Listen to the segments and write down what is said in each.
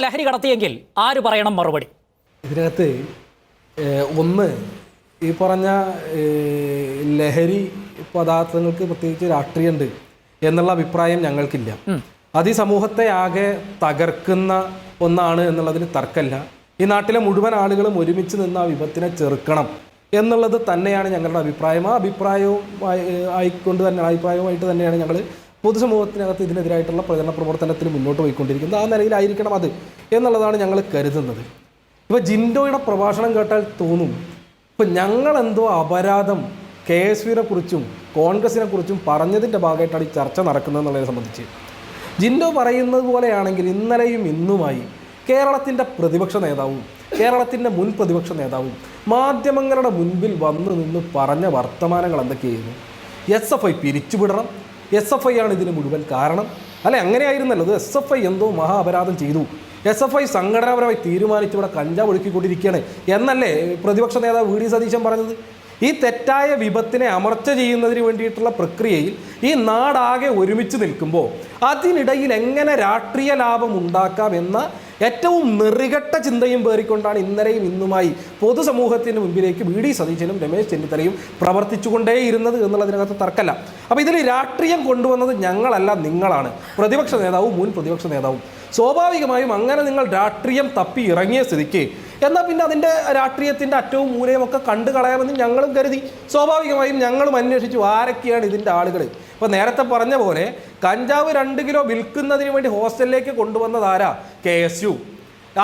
ലഹരി കടത്തിയെങ്കിൽ ആര് പറയണം മറുപടി? ഇതിനകത്ത് ഒന്ന് ഈ പറഞ്ഞ ലഹരി പദാർത്ഥങ്ങൾക്ക് പ്രത്യേകിച്ച് രാഷ്ട്രീയമുണ്ട് എന്നുള്ള അഭിപ്രായം ഞങ്ങൾക്കില്ല. അത് ഈ സമൂഹത്തെ ആകെ തകർക്കുന്ന ഒന്നാണ് എന്നുള്ളതിന് തർക്കമില്ല. ഈ നാട്ടിലെ മുഴുവൻ ആളുകളും ഒരുമിച്ച് നിന്ന് ആ വിപത്തിനെ ചെറുക്കണം എന്നുള്ളത് തന്നെയാണ് ഞങ്ങളുടെ അഭിപ്രായം. ആ അഭിപ്രായവുമായിട്ട് തന്നെയാണ് ഞങ്ങൾ പൊതുസമൂഹത്തിനകത്ത് ഇതിനെതിരായിട്ടുള്ള പ്രചരണ പ്രവർത്തനത്തിന് മുന്നോട്ട് പോയിക്കൊണ്ടിരിക്കുന്നത്. ആ നിലയിലായിരിക്കണം അത് എന്നുള്ളതാണ് ഞങ്ങൾ കരുതുന്നത്. ഇപ്പോൾ ജിൻഡോയുടെ പ്രഭാഷണം കേട്ടാൽ തോന്നും ഇപ്പം ഞങ്ങളെന്തോ അപരാധം KSUവിനെ കുറിച്ചും കോൺഗ്രസിനെ കുറിച്ചും പറഞ്ഞതിൻ്റെ ഭാഗമായിട്ടാണ് ഈ ചർച്ച നടക്കുന്നത് എന്നുള്ളതിനെ സംബന്ധിച്ച്. ജിൻഡോ പറയുന്നത് പോലെയാണെങ്കിൽ ഇന്നലെയും ഇന്നുമായി കേരളത്തിൻ്റെ പ്രതിപക്ഷ നേതാവും കേരളത്തിൻ്റെ മുൻ പ്രതിപക്ഷ നേതാവും മാധ്യമങ്ങളുടെ മുൻപിൽ വന്നു നിന്ന് പറഞ്ഞ വർത്തമാനങ്ങൾ എന്തൊക്കെയായിരുന്നു? SFI പിരിച്ചുവിടണം, SFI ആണ് ഇതിന് മുഴുവൻ കാരണം. അല്ലെ, അങ്ങനെയായിരുന്നല്ലോ. അത് SFI എന്തോ മഹാ അപരാധം ചെയ്തു, SFI സംഘടനാപരമായി തീരുമാനിച്ച് ഇവിടെ കഞ്ചാവ് ഒഴുക്കിക്കൊണ്ടിരിക്കുകയാണ് എന്നല്ലേ പ്രതിപക്ഷ നേതാവ് VD സതീശൻ പറഞ്ഞത്? ഈ തെറ്റായ വിപത്തിനെ അമർച്ച ചെയ്യുന്നതിന് വേണ്ടിയിട്ടുള്ള പ്രക്രിയയിൽ ഈ നാടാകെ ഒരുമിച്ച് നിൽക്കുമ്പോൾ അതിനിടയിൽ എങ്ങനെ രാഷ്ട്രീയ ലാഭം ഉണ്ടാക്കാം എന്ന ഏറ്റവും നെറികെട്ട ചിന്തയും പേറിക്കൊണ്ടാണ് ഇന്നലെയും ഇന്നുമായി പൊതുസമൂഹത്തിന് മുമ്പിലേക്ക് VD സതീശനും രമേശ് ചെന്നിത്തലയും പ്രവർത്തിച്ചുകൊണ്ടേയിരുന്നത് എന്നുള്ളതിനകത്ത് തർക്കമല്ല. അപ്പോൾ ഇതിൽ രാഷ്ട്രീയം കൊണ്ടുവന്നത് ഞങ്ങളല്ല, നിങ്ങളാണ്, പ്രതിപക്ഷ നേതാവും മുൻ പ്രതിപക്ഷ നേതാവും. സ്വാഭാവികമായും അങ്ങനെ നിങ്ങൾ രാഷ്ട്രീയം തപ്പി ഇറങ്ങിയ സ്ഥിതിക്ക് എന്നാൽ പിന്നെ അതിൻ്റെ രാഷ്ട്രീയത്തിൻ്റെ അറ്റവും മൂലയും ഒക്കെ കണ്ടു കളയാമെന്ന് ഞങ്ങളും കരുതി. സ്വാഭാവികമായും ഞങ്ങളും അന്വേഷിച്ചു ആരൊക്കെയാണ് ഇതിൻ്റെ ആളുകൾ. ഇപ്പോൾ നേരത്തെ പറഞ്ഞ പോലെ കഞ്ചാവ് 2 കിലോ വിൽക്കുന്നതിന് വേണ്ടി ഹോസ്റ്റലിലേക്ക് കൊണ്ടുവന്നത് ആരാ? KSU.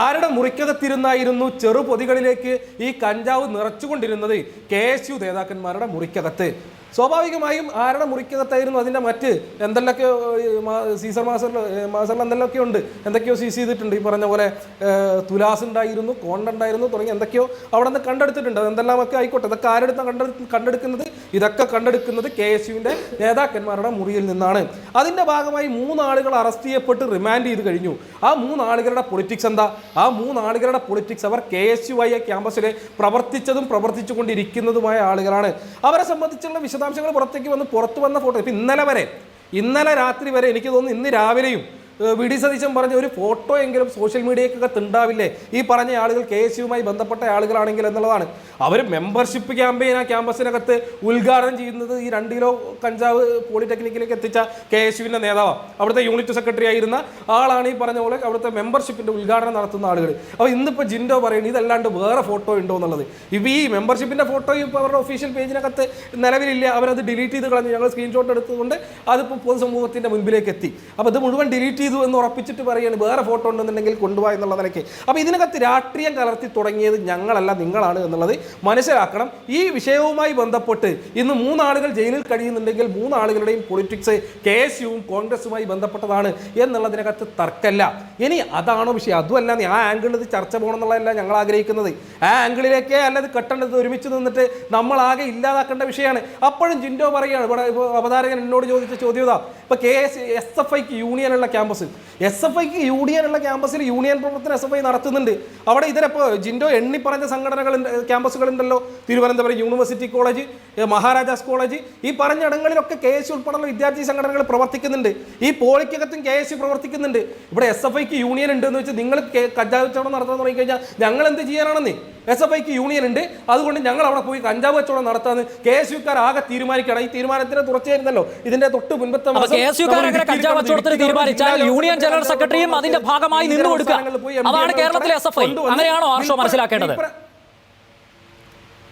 ആരുടെ മുറിക്കകത്തിരുന്നായിരുന്നു ചെറു പൊതികളിലേക്ക് ഈ കഞ്ചാവ് നിറച്ചുകൊണ്ടിരുന്നത്? KSU നേതാക്കന്മാരുടെ മുറിക്കകത്ത്. സ്വാഭാവികമായും ആരുടെ മുറിക്കകത്തായിരുന്നു അതിൻ്റെ മറ്റ് എന്തെല്ലാമൊക്കെയോ സീസർ മാസറിൽ എന്തെല്ലാമൊക്കെ ഉണ്ട്, എന്തൊക്കെയോ സീസ് ചെയ്തിട്ടുണ്ട്. ഈ പറഞ്ഞ പോലെ തുലാസ് ഉണ്ടായിരുന്നു, കോണ്ടുണ്ടായിരുന്നു, തുടങ്ങി എന്തൊക്കെയോ അവിടെ നിന്ന് കണ്ടെടുത്തിട്ടുണ്ട്. എന്തെല്ലാമൊക്കെ ആയിക്കോട്ടെ, ഇതൊക്കെ ആരെടുത്താണ് കണ്ടെടുക്കുന്നത്? ഇതൊക്കെ കണ്ടെടുക്കുന്നത് KSUവിൻ്റെ നേതാക്കന്മാരുടെ മുറിയിൽ നിന്നാണ്. അതിൻ്റെ ഭാഗമായി 3 ആളുകൾ അറസ്റ്റ് ചെയ്യപ്പെട്ട് റിമാൻഡ് ചെയ്ത് കഴിഞ്ഞു. ആ 3 ആളുകളുടെ പൊളിറ്റിക്സ് എന്താ? ആ 3 ആളുകളുടെ പൊളിറ്റിക്സ് അവർ KSUI ക്യാമ്പസിൽ പ്രവർത്തിച്ചതും പ്രവർത്തിച്ചുകൊണ്ടിരിക്കുന്നതുമായ ആളുകളാണ്. അവരെ സംബന്ധിച്ചുള്ള വിശദാംശങ്ങൾ പുറത്തു വന്ന ഫോട്ടോ ഇപ്പം ഇന്നലെ രാത്രി വരെ എനിക്ക് തോന്നുന്നു ഇന്ന് രാവിലെയും VD സതീശൻ പറഞ്ഞ ഒരു ഫോട്ടോ എങ്കിലും സോഷ്യൽ മീഡിയക്കകത്ത് ഉണ്ടാവില്ലേ ഈ പറഞ്ഞ ആളുകൾ KSUവുമായി ബന്ധപ്പെട്ട ആളുകളാണെങ്കിൽ എന്നുള്ളതാണ്. അവർ മെമ്പർഷിപ്പ് ക്യാമ്പയിൻ ആ ക്യാമ്പസിനകത്ത് ഉദ്ഘാടനം ചെയ്യുന്നത് ഈ 2 കിലോ കഞ്ചാവ് പോളിടെക്നിക്കിലേക്ക് എത്തിച്ച KSUവിൻ്റെ നേതാവാണ്. അവിടുത്തെ യൂണിറ്റ് സെക്രട്ടറി ആയിരുന്ന ആളാണ് ഈ പറഞ്ഞ പോലെ അവിടുത്തെ മെമ്പർഷിപ്പിൻ്റെ ഉദ്ഘാടനം നടത്തുന്ന ആളുകൾ. അപ്പോൾ ഇന്നിപ്പോൾ ജിൻഡോ പറയുന്നത് ഇതല്ലാണ്ട് വേറെ ഫോട്ടോ ഉണ്ടോ എന്നുള്ളത്. ഇപ്പോൾ ഈ മെമ്പർഷിപ്പിൻ്റെ ഫോട്ടോയും ഇപ്പോൾ അവരുടെ ഒഫീഷ്യൽ പേജിനകത്ത് നിലവിലില്ല. അവരത് ഡിലീറ്റ് ചെയ്ത് കളഞ്ഞു. ഞങ്ങൾ സ്ക്രീൻഷോട്ട് എടുത്തുകൊണ്ട് അതിപ്പോൾ പൊതുസമൂഹത്തിൻ്റെ മുൻപിലേക്ക് എത്തി. അപ്പോൾ ഇത് മുഴുവൻ ഡിലീറ്റ് ചെയ്തു എന്ന് ഉറപ്പിച്ചിട്ട് പറയുകയാണ് വേറെ ഫോട്ടോ ഉണ്ടെന്നുണ്ടെങ്കിൽ കൊണ്ടുപോകാ എന്നുള്ള നിലയ്ക്ക്. അപ്പോൾ ഇതിനകത്ത് രാഷ്ട്രീയം കലർത്തി തുടങ്ങിയത് ഞങ്ങളല്ല, നിങ്ങളാണ് എന്നുള്ളത് മനസ്സിലാക്കണം. ഈ വിഷയവുമായി ബന്ധപ്പെട്ട് ഇന്ന് 3 ആളുകൾ ജയിലിൽ കഴിയുന്നുണ്ടെങ്കിൽ 3 ആളുകളുടെയും പൊളിറ്റിക്സ് KSUവും കോൺഗ്രസുമായി ബന്ധപ്പെട്ടതാണ് എന്നുള്ളതിനകത്ത് തർക്കമല്ല. ഇനി അതാണോ വിഷയം? അതുമല്ല, ആ ആംഗിളിൽ ഇത് ചർച്ച പോകണം എന്നുള്ളതല്ല ഞങ്ങൾ ആഗ്രഹിക്കുന്നത്. ആ ആംഗിളിലേക്കേ അല്ലത് കെട്ടേണ്ടത്. ഒരുമിച്ച് നിന്നിട്ട് നമ്മളാകെ ഇല്ലാതാക്കേണ്ട വിഷയമാണ്. അപ്പോഴും ജിൻഡോ പറയുകയാണ്, ഇവിടെ ഇപ്പോൾ അവതാരകൻ എന്നോട് ചോദിച്ച ചോദ്യം ഇതാ, ഇപ്പോൾ SFIക്ക് യൂണിയനുള്ള ക്യാമ്പസ്, SFIക്ക് യൂണിയനുള്ള ക്യാമ്പസിൽ യൂണിയൻ പ്രവർത്തനം SFI നടത്തുന്നുണ്ട്. അവിടെ ഇതിലിപ്പോൾ ജിൻഡോ എണ്ണി പറഞ്ഞ ക്യാമ്പസുകളുണ്ടല്ലോ. Thiruvananthapuram university college, Maharajas college, ഈ പറഞ്ഞ ഇടങ്ങളിലൊക്കെ KSU ഉൾപ്പെടെയുള്ള വിദ്യാർത്ഥി സംഘടനകൾ പ്രവർത്തിക്കുന്നുണ്ട്. ഈ പോളിക്കകത്തും KSU പ്രവർത്തിക്കുന്നുണ്ട്. ഇവിടെ SFIക്ക് യൂണിയൻ ഉണ്ട് എന്ന് വെച്ചാൽ നിങ്ങൾ കഞ്ചാവ് കച്ചവടം നടത്താൻ തുടങ്ങിക്കഴിഞ്ഞാൽ ഞങ്ങൾ എന്ത് ചെയ്യാനാണെന്ന്? SFIക്ക് യൂണിയൻ ഉണ്ട്, അതുകൊണ്ട് ഞങ്ങൾ അവിടെ പോയി കഞ്ചാവ് കച്ചവടം നടത്താന്ന് KSUക്കാർ ആകെ തീരുമാനിക്കണം. ഈ തീരുമാനത്തിന് തുടർച്ചയായിരുന്നല്ലോ ഇതിന്റെ തൊട്ട് മുൻപത്തെ യൂണിയൻ ജനറൽ സെക്രട്ടറിയും അതിന്റെ ഭാഗമായി നിന്നു കൊടുക്കുക. അതാണ് കേരളത്തിലെ SFI. അങ്ങനെയാണോ ആർഷോ മനസ്സിലാക്കേണ്ടത്?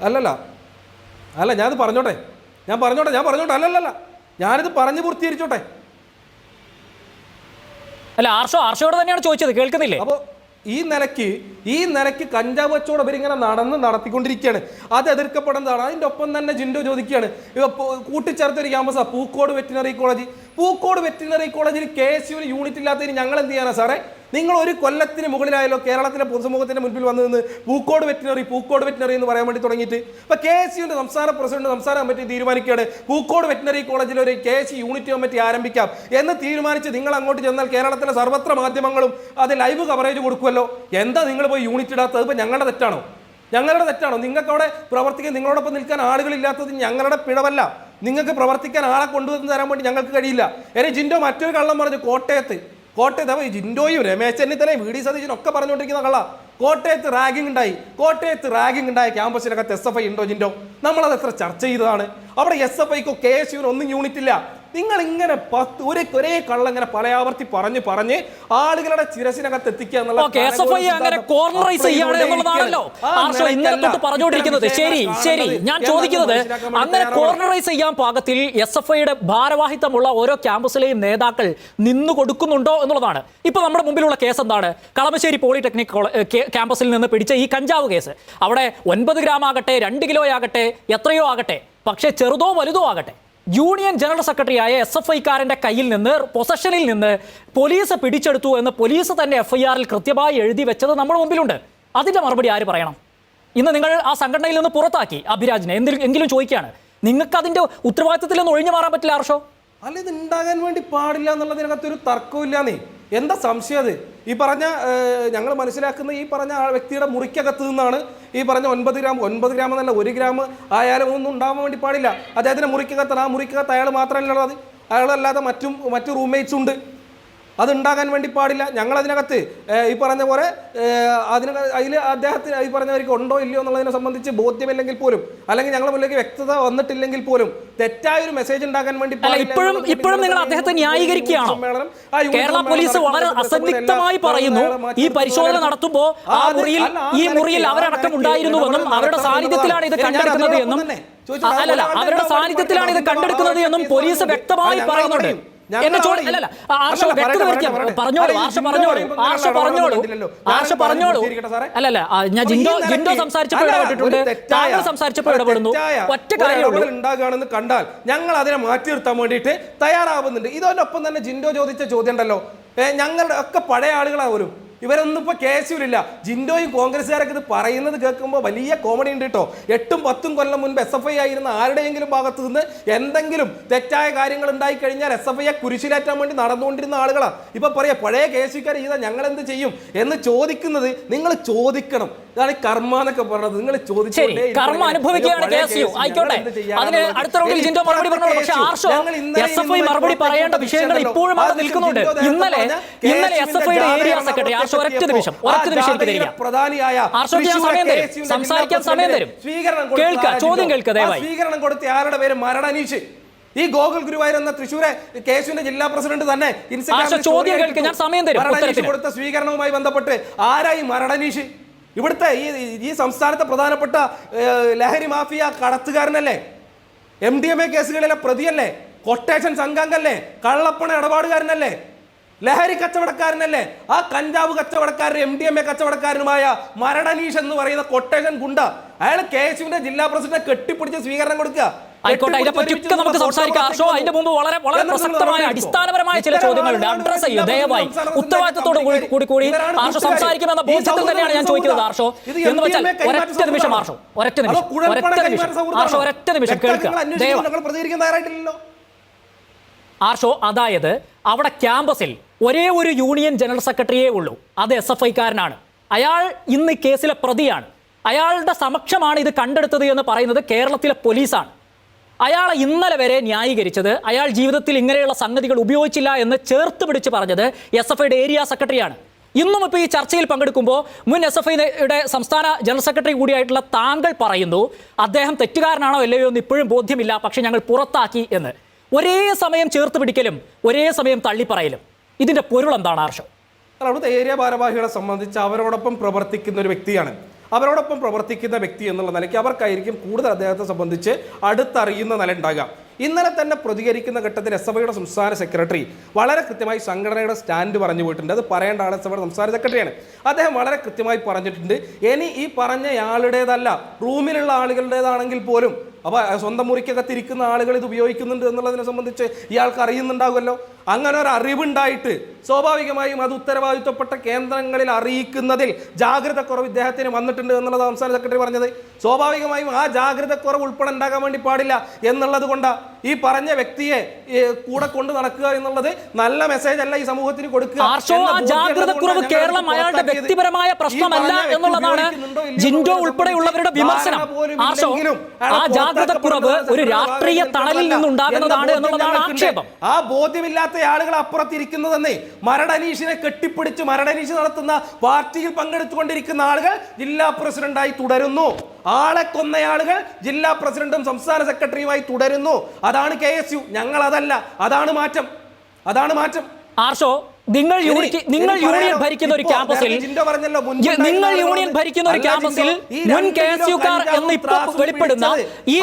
അല്ല, ഞാനിത് പറഞ്ഞോട്ടെ. അല്ലല്ല, ഞാനിത് പറഞ്ഞു പൂർത്തീകരിച്ചോട്ടെ. അല്ല, ആർഷോയോട് തന്നെയാണ് ചോദിച്ചത്, കേൾക്കുന്നില്ലേ? അപ്പോൾ ഈ നിലയ്ക്ക് കഞ്ചാവ് കച്ചവടം ഇവരിങ്ങനെ നടത്തിക്കൊണ്ടിരിക്കുകയാണ്. അത് എതിർക്കപ്പെടുന്നതാണ്. അതിൻ്റെ ഒപ്പം തന്നെ ജിൻഡോ ചോദിക്കുകയാണ്, കൂട്ടിച്ചേർത്തൊരു ക്യാമ്പസാണ് പൂക്കോട് വെറ്റിനറി കോളേജിൽ KSUവിന് യൂണിറ്റ് ഇല്ലാത്തതിന് ഞങ്ങൾ എന്ത് ചെയ്യാനാണ് സാറേ? നിങ്ങൾ ഒരു കൊല്ലത്തിന് മുകളിലായല്ലോ കേരളത്തിലെ പൊതുസമൂഹത്തിന്റെ മുൻപിൽ വന്നു നിന്ന് പൂക്കോട് വെറ്റിനറി എന്ന് പറയാൻ വേണ്ടി തുടങ്ങിയിട്ട്. അപ്പോൾ KSUവിൻ്റെ സംസ്ഥാന പ്രസിഡന്റ്, സംസ്ഥാന കമ്മിറ്റി തീരുമാനിക്കുകയാണ് പൂക്കോട് വെറ്റിനറി കോളേജിൽ ഒരു KSU യൂണിറ്റ് കമ്മിറ്റി ആരംഭിക്കാം എന്ന് തീരുമാനിച്ച് നിങ്ങൾ അങ്ങോട്ട് ചെന്നാൽ കേരളത്തിലെ സർവത്ര മാധ്യമങ്ങളും അത് ലൈവ് കവറേജ് കൊടുക്കുമല്ലോ. എന്താ നിങ്ങൾ പോയി യൂണിറ്റ് ഇടാത്തത്? ഇപ്പോൾ ഞങ്ങളുടെ തെറ്റാണോ? നിങ്ങൾക്ക് അവിടെ പ്രവർത്തിക്കാൻ, നിങ്ങളോടൊപ്പം നിൽക്കാൻ ആളുകളില്ലാത്തത് ഞങ്ങളുടെ പിഴവല്ല. നിങ്ങൾക്ക് പ്രവർത്തിക്കാൻ ആളെ കൊണ്ടുവന്ന് തരാൻ വേണ്ടി ഞങ്ങൾക്ക് കഴിയില്ല. ജിൻഡോ മറ്റൊരു കള്ളം പറഞ്ഞു, കോട്ടയത്ത് ജിൻഡോയും രമേശ് ചെന്നിത്തലയും വി ഡി സതീശനും ഒക്കെ പറഞ്ഞുകൊണ്ടിരിക്കുന്ന കള്ള കോട്ടയത്ത് റാഗിംഗ് ഉണ്ടായി ക്യാമ്പസിനകത്ത് SFI ഉണ്ടോ ജിൻഡോ? നമ്മളത് എത്ര ചർച്ച ചെയ്തതാണ്. അവിടെ SFIക്കോ KSUവിനോ ഒന്നും യൂണിറ്റ് ഇല്ല. നിങ്ങൾ ഇങ്ങനെ ഒരേ കള്ളങ്ങനെ പലയാവർത്തി പറഞ്ഞ് ആളുകളുടെ ചിരസിനകത്ത് എത്തിക്കുക എന്നുള്ള പറഞ്ഞുകൊണ്ടിരിക്കുന്നത്. ശരി, ഞാൻ ചോദിക്കുന്നത് അങ്ങനെ കോർണറൈസ് ചെയ്യാൻ പാകത്തിൽ SFIയുടെ ഭാരവാഹിത്വമുള്ള ഓരോ ക്യാമ്പസിലെയും നേതാക്കൾ നിന്നു കൊടുക്കുന്നുണ്ടോ എന്നുള്ളതാണ്. ഇപ്പൊ നമ്മുടെ മുമ്പിലുള്ള കേസ് എന്താണ്? കളമശ്ശേരി പോളിടെക്നിക് ക്യാമ്പസിൽ നിന്ന് പിടിച്ച ഈ കഞ്ചാവ് കേസ്. അവിടെ 9 ഗ്രാം ആകട്ടെ, 2 കിലോ ആകട്ടെ, എത്രയോ ആകട്ടെ, പക്ഷേ ചെറുതോ വലുതോ ആകട്ടെ, യൂണിയൻ ജനറൽ സെക്രട്ടറിയായ SFIക്കാരന്റെ കയ്യിൽ നിന്ന് പൊസഷനിൽ നിന്ന് പോലീസ് പിടിച്ചെടുത്തു എന്ന് പോലീസ് തന്നെ FIRൽ കൃത്യമായി എഴുതി വെച്ചത് നമ്മുടെ മുമ്പിലുണ്ട്. അതിന്റെ മറുപടി ആര് പറയണം? ഇന്ന് നിങ്ങൾ ആ സംഘടനയിൽ നിന്ന് പുറത്താക്കി അഭിരാജിനെ. എങ്കിലും ചോദിക്കുകയാണ്, നിങ്ങൾക്ക് അതിന്റെ ഉത്തരവാദിത്തത്തിൽ നിന്ന് ഒഴിഞ്ഞു മാറാൻ പറ്റില്ല ആർഷോ? അല്ല, ഇത് ഉണ്ടാകാൻ വേണ്ടി പാടില്ല എന്നുള്ളതിനകത്ത് ഒരു തർക്കമില്ലാന്നേ. എന്താ സംശയം? അത് ഈ പറഞ്ഞ ഞങ്ങൾ മനസ്സിലാക്കുന്ന ഈ പറഞ്ഞ വ്യക്തിയുടെ മുറിക്കകത്ത് നിന്നാണ് ഈ പറഞ്ഞ 9 ഗ്രാം എന്നല്ല 1 ഗ്രാം ആയാലും ഒന്നും ഉണ്ടാവാൻ വേണ്ടി പാടില്ല. അദ്ദേഹത്തിൻ്റെ മുറിക്കകത്താണ്. ആ മുറിക്കകത്ത് അയാൾ മാത്രമല്ല, അത് അയാളല്ലാതെ മറ്റു റൂംമേറ്റ്സ് ഉണ്ട്. അതുണ്ടാകാൻ വേണ്ടി പാടില്ല. ഞങ്ങളതിനകത്ത് ഈ പറഞ്ഞ പോലെ അതിൽ അദ്ദേഹത്തിന് ഈ പറഞ്ഞവർക്ക് ഉണ്ടോ ഇല്ലയോ എന്നുള്ളതിനെ സംബന്ധിച്ച് ബോധ്യമില്ലെങ്കിൽ പോലും, അല്ലെങ്കിൽ ഞങ്ങളുടെ മുന്നിലേക്ക് വ്യക്തത വന്നിട്ടില്ലെങ്കിൽ പോലും തെറ്റായൊരു മെസ്സേജ് ഉണ്ടാകാൻ വേണ്ടി ഇപ്പോഴും നിങ്ങൾ അദ്ദേഹത്തെ ന്യായീകരിക്കുകയാണോ? കേരള പോലീസ് വളരെ അസന്നിഗ്ധമായി പറയുന്നു, ഈ പരിശോധന നടത്തുമ്പോൾ ഈ മുറിയിൽ അവരടക്കം ഉണ്ടായിരുന്നുവെന്നും അവരുടെ സാന്നിധ്യത്തിലാണ് ഇത് കണ്ടെടുക്കുന്നത് എന്നും അവരുടെ സാന്നിധ്യത്തിലാണ് ഇത് കണ്ടെടുക്കുന്നത് എന്നും പോലീസ് വ്യക്തമായി പറയുന്നുണ്ട്. ജിൻഡോ സംസാരിച്ചപ്പോൾ ഇടപെട്ടിട്ടുണ്ട്, താങ്കൾ സംസാരിച്ചപ്പോൾ ഇടപെടുന്നു. ഒറ്റ കാര്യമുള്ളൂ, ഉണ്ടാകുകയാണെന്ന് കണ്ടാൽ ഞങ്ങൾ അതിനെ മാറ്റി നിർത്താൻ വേണ്ടിയിട്ട് തയ്യാറാവുന്നുണ്ട്. ഇതോടൊപ്പം തന്നെ ജിൻഡോ ചോദിച്ച ചോദ്യം ഉണ്ടല്ലോ, ഞങ്ങളുടെ ഒക്കെ പഴയ ആളുകളാവരും, ഇവരൊന്നും ഇപ്പോൾ കേസിലില്ല. ജിൻഡോയും കോൺഗ്രസ്സുകാരൊക്കെ ഇത് പറയുന്നത് കേൾക്കുമ്പോൾ വലിയ കോമഡി ഉണ്ട് കേട്ടോ. 8-10 കൊല്ലം മുൻപ് SFI ആയിരുന്ന ആരുടെയെങ്കിലും ഭാഗത്ത് നിന്ന് എന്തെങ്കിലും തെറ്റായ കാര്യങ്ങൾ ഉണ്ടായി കഴിഞ്ഞാൽ SFIയെ കുരിശിലേറ്റാൻ വേണ്ടി നടന്നുകൊണ്ടിരുന്ന ആളുകളാണ് ഇപ്പൊ പറയാ പഴയ കേസുകാർ ചെയ്താൽ ഞങ്ങൾ എന്ത് ചെയ്യും എന്ന് ചോദിക്കുന്നത്. നിങ്ങൾ ചോദിക്കണം. ഇതാണ് കർമ്മ എന്നൊക്കെ പറഞ്ഞത്. നിങ്ങൾ ചോദിച്ചോട്ടെ, കർമ്മ അനുഭവിക്കുകയാണ് KSU. ആയിക്കോട്ടെ, അതിന് അടുത്ത റൗണ്ടിൽ ജിൻഡോ മറുപടി പറഞ്ഞു. പക്ഷേ ആർഷോ SFI മറുപടി പറയേണ്ട വിഷയങ്ങൾ ഇപ്പോഴും അവിടെ നിൽക്കുന്നുണ്ട്. ഇന്നലെ SFIയുടെ ഏരിയ സെക്രട്ടറി ഒരൊറ്റ നിമിഷം സംസാരിക്കാൻ സമയം തരും. ചോദ്യം കേൾക്കുക ദയവായി. സ്വീകരണം കൊടുത്ത ആരുടെ പേര് മരണനീഷ്. ഈ ഗോകുൽ ഗുരുവായൂർ എന്ന തൃശ്ശൂരെ KSUവിന്റെ ജില്ലാ പ്രസിഡന്റ് തന്നെ ചോദ്യം കേൾക്കുക, ഞാൻ സമയം തരും. കൊടുത്ത സ്വീകരണവുമായി ബന്ധപ്പെട്ട് ആരായി മരണനീഷ്? ഇവിടുത്തെ ഈ സംസ്ഥാനത്തെ പ്രധാനപ്പെട്ട ലഹരി മാഫിയ കടത്തുകാരനല്ലേ, MDMA കേസുകളിലെ പ്രതിയല്ലേ, കൊട്ടേഷൻ സംഘാംഗല്ലേ, കള്ളപ്പണ ഇടപാടുകാരനല്ലേ, ലഹരി കച്ചവടക്കാരനല്ലേ? ആ കഞ്ചാവ് കച്ചവടക്കാരൻ MDMA കച്ചവടക്കാരനുമായ മരണനീഷ് എന്ന് പറയുന്ന കൊട്ടേഷൻ ഗുണ്ട അയാൾ KSUവിന്റെ ജില്ലാ പ്രസിഡന്റ് കെട്ടിപ്പിടിച്ച് സ്വീകരണം കൊടുക്കുക. ആയിക്കോട്ടെ, അതിനെപ്പറ്റിയൊക്കെ നമുക്ക് സംസാരിക്കാം. ആർഷോ, അതിന്റെ മുമ്പ് വളരെ പ്രസക്തമായ അടിസ്ഥാനപരമായ ചില ചോദ്യങ്ങളുണ്ട്. അഡ്രസ് ചെയ്യും ദയവായി. ഉത്തരവാദിത്തത്തോട് കൂടി ആർഷോ സംസാരിക്കുമെന്ന ബോധ്യത്തിൽ തന്നെയാണ് ഞാൻ ചോദിക്കുന്നത്. ആർഷോ എന്ന് വെച്ചാൽ ഒരൊറ്റ നിമിഷം കേൾക്കുക ദയവായി. ആർഷോ, അതായത് അവിടെ ക്യാമ്പസിൽ ഒരേ ഒരു യൂണിയൻ ജനറൽ സെക്രട്ടറിയേ ഉള്ളൂ. അത് SFIക്കാരനാണ്. അയാൾ ഇന്ന് കേസിലെ പ്രതിയാണ്. അയാളുടെ സമക്ഷമാണ് ഇത് കണ്ടെടുത്തത് എന്ന് പറയുന്നത് കേരളത്തിലെ പോലീസാണ്. അയാളെ ഇന്നലെ വരെ ന്യായീകരിച്ചത്, അയാൾ ജീവിതത്തിൽ ഇങ്ങനെയുള്ള സംഗതികൾ ഉപയോഗിച്ചില്ല എന്ന് ചേർത്ത് പിടിച്ച് പറഞ്ഞത് SFIയുടെ ഏരിയ സെക്രട്ടറിയാണ്. ഇന്നും ഇപ്പോൾ ഈ ചർച്ചയിൽ പങ്കെടുക്കുമ്പോൾ മുൻ SFIയുടെ സംസ്ഥാന ജനറൽ സെക്രട്ടറി കൂടിയായിട്ടുള്ള താങ്കൾ പറയുന്നു അദ്ദേഹം തെറ്റുകാരനാണോ അല്ലയോ എന്ന് ഇപ്പോഴും ബോധ്യമില്ല, പക്ഷെ ഞങ്ങൾ പുറത്താക്കി എന്ന്. ഒരേ സമയം ചേർത്ത് പിടിക്കലും ഒരേ സമയം തള്ളിപ്പറയലും, ഇതിന്റെ പൊരുൾ എന്താണ് ആർഷോ? അവിടുത്തെ ഏരിയ ഭാരവാഹികളെ സംബന്ധിച്ച് അവരോടൊപ്പം പ്രവർത്തിക്കുന്ന ഒരു വ്യക്തിയാണ്. അവരോടൊപ്പം പ്രവർത്തിക്കുന്ന വ്യക്തി എന്നുള്ള നിലയ്ക്ക് അവർക്കായിരിക്കും കൂടുതൽ അദ്ദേഹത്തെ സംബന്ധിച്ച് അടുത്തറിയുന്ന നില ഉണ്ടാകാം. ഇന്നലെ തന്നെ പ്രതികരിക്കുന്ന ഘട്ടത്തിൽ SFIയുടെ സംസ്ഥാന സെക്രട്ടറി വളരെ കൃത്യമായി സംഘടനയുടെ സ്റ്റാൻഡ് പറഞ്ഞു പോയിട്ടുണ്ട്. അത് പറയേണ്ട ആൾ SFIയുടെ സംസ്ഥാന സെക്രട്ടറിയാണ്. അദ്ദേഹം വളരെ കൃത്യമായി പറഞ്ഞിട്ടുണ്ട്, ഇനി ഈ പറഞ്ഞ ആളുടേതല്ല, റൂമിലുള്ള ആളുകളുടേതാണെങ്കിൽ പോലും അപ്പോൾ സ്വന്തം മുറിക്കകത്തിരിക്കുന്ന ആളുകൾ ഇത് ഉപയോഗിക്കുന്നുണ്ട് എന്നുള്ളതിനെ സംബന്ധിച്ച് ഇയാൾക്ക് അറിയുന്നുണ്ടാകുമല്ലോ. അങ്ങനെ ഒരു അറിവുണ്ടായിട്ട് സ്വാഭാവികമായും അത് ഉത്തരവാദിത്വപ്പെട്ട കേന്ദ്രങ്ങളിൽ അറിയിക്കുന്നതിൽ ജാഗ്രത കുറവ് ഇദ്ദേഹത്തിന് വന്നിട്ടുണ്ട് എന്നുള്ളത് സംസ്ഥാന സെക്രട്ടറി പറഞ്ഞത്. സ്വാഭാവികമായും ആ ജാഗ്രത കുറവ് ഉൾപ്പെടെ ഉണ്ടാകാൻ വേണ്ടി പാടില്ല എന്നുള്ളത് കൊണ്ടാണ് ഈ പറഞ്ഞ വ്യക്തിയെ കൂടെ കൊണ്ട് നടക്കുക എന്നുള്ളത് നല്ല മെസ്സേജ് അല്ല ഈ സമൂഹത്തിന് കൊടുക്കുക. ജാഗ്രതക്കുറവ് കേരളം അയാളുടെ വ്യക്തിപരമായ പ്രശ്നമല്ല എന്നുള്ളതാണ് ജിൻഡോ ഉൾപ്പെടെയുള്ളവരുടെ വിമർശനം. ജാഗ്രതക്കുറവ് ഒരു രാഷ്ട്രീയ തണലിൽ നിന്നുണ്ടാകുന്നതാണ് എന്നുള്ളതാണ് ആക്ഷേപം. ആ ബോധ്യമില്ലാത്ത ഇവിടുത്തെ ആളുകൾ അപ്പുറത്തിരിക്കുന്നതെന്നേ. മരടനീഷിനെ കെട്ടിപ്പിടിച്ച് മരടനീഷ് നടത്തുന്ന പാർട്ടിയിൽ പങ്കെടുത്തുകൊണ്ടിരിക്കുന്ന ആളുകൾ ജില്ലാ പ്രസിഡന്റായി തുടരുന്നു. ആളെ കൊന്നയാളുകൾ ജില്ലാ പ്രസിഡന്റും സംസ്ഥാന സെക്രട്ടറിയുമായി തുടരുന്നു. അതാണ് KSU. ഞങ്ങൾ അതല്ല. അതാണ് മാറ്റം. ആർഷോ, നിങ്ങൾ യൂണിയൻ ഭരിക്കുന്ന ഒരു ക്യാമ്പസിൽ മുൻ KSUക്കാർ എന്ന് ഇപ്പൊ വെളിപ്പെടുന്ന ഈ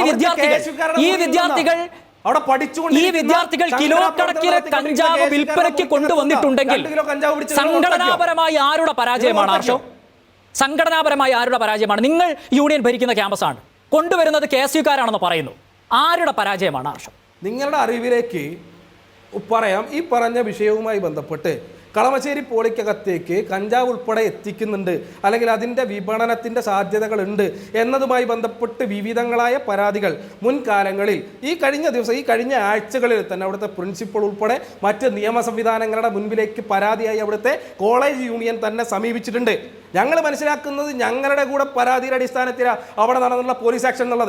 വിദ്യാർത്ഥികൾ കിലോ കണക്കിന് കഞ്ചാവ് വിൽപ്പനയ്ക്ക് കൊണ്ടുവന്നിട്ടുണ്ടെങ്കിൽ സംഘടനാപരമായി ആരുടെ പരാജയമാണ് ആർഷോ? സംഘടനാപരമായി ആരുടെ പരാജയമാണ്? നിങ്ങൾ യൂണിയൻ ഭരിക്കുന്ന ക്യാമ്പസാണ്, കൊണ്ടുവരുന്നത് KSUക്കാരാണെന്ന് പറയുന്നു. ആരുടെ പരാജയമാണ് ആർഷോ? നിങ്ങളുടെ അറിവിലേക്ക് പറയാം, ഈ പറഞ്ഞ വിഷയവുമായി ബന്ധപ്പെട്ട് കളമശ്ശേരി പോളിക്കകത്തേക്ക് കഞ്ചാവ് ഉൾപ്പെടെ എത്തിക്കുന്നുണ്ട്, അല്ലെങ്കിൽ അതിൻ്റെ വിപണനത്തിൻ്റെ സാധ്യതകളുണ്ട് എന്നതുമായി ബന്ധപ്പെട്ട് വിവിധങ്ങളായ പരാതികൾ മുൻകാലങ്ങളിൽ ഈ കഴിഞ്ഞ ആഴ്ചകളിൽ തന്നെ അവിടുത്തെ പ്രിൻസിപ്പൾ ഉൾപ്പെടെ മറ്റ് നിയമ സംവിധാനങ്ങളുടെ മുൻപിലേക്ക് പരാതിയായി അവിടുത്തെ കോളേജ് യൂണിയൻ തന്നെ സമീപിച്ചിട്ടുണ്ട്. ഞങ്ങൾ മനസ്സിലാക്കുന്നത് ഞങ്ങളുടെ കൂടെ പരാതിയുടെ അടിസ്ഥാനത്തിലാണ് അവിടെ നടന്നുള്ള പോലീസ് ആക്ഷൻ എന്നുള്ളത്.